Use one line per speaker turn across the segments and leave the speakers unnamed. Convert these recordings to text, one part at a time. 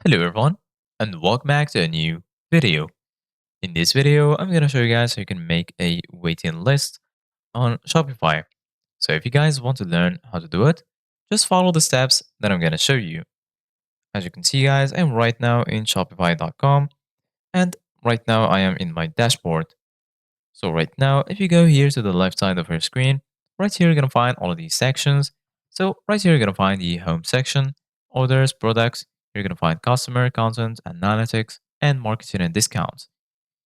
Hello everyone, and welcome back to a new video. In this video, I'm going to show you guys how you can make a waiting list on Shopify. So if you guys want to learn how to do it, just follow the steps that I'm going to show you. As you can see guys, I'm right now in shopify.com and right now I am in my dashboard. So right now, if you go here to the left side of your screen, right here you're going to find all of these sections. So right here you're going to find the home section, orders, products. You're going to find customer, content, analytics, and marketing and discounts.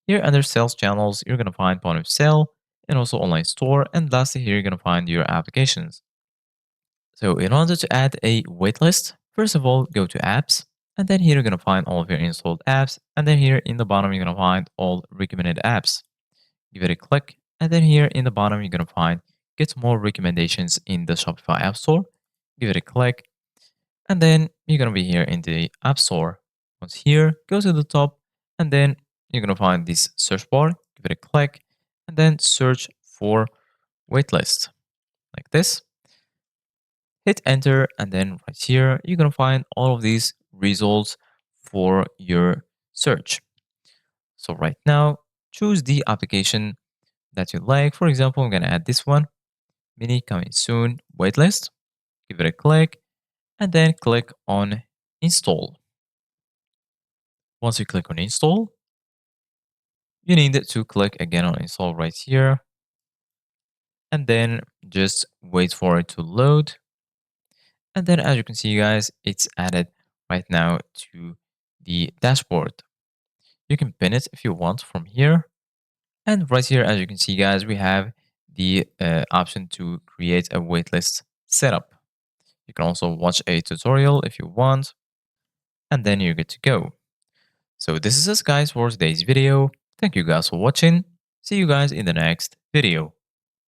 Here under sales channels, you're going to find point of sale and also online store. And lastly, here you're going to find your applications. So in order to add a waitlist, first of all, go to apps. And then here you're going to find all of your installed apps. And then here in the bottom, you're going to find all recommended apps. Give it a click, and then here in the bottom, you're going to find get more recommendations in the Shopify App Store. Give it a click, and then you're going to be here in the App Store. Once here, go to the top, and then you're going to find this search bar. Give it a click, and then search for waitlist like this. Hit enter, and then right here, you're going to find all of these results for your search. So right now, choose the application that you like. For example, I'm going to add this one, mini coming soon waitlist. Give it a click and then click on install. Once you click on install, you need to click again on install right here and then just wait for it to load. And then as you can see guys, it's added right now to the dashboard. You can pin it if you want from here. And right here, as you can see guys, we have the option to create a waitlist setup. You can also watch a tutorial if you want, and then you're good to go. So this is us guys for today's video. Thank you guys for watching. See you guys in the next video.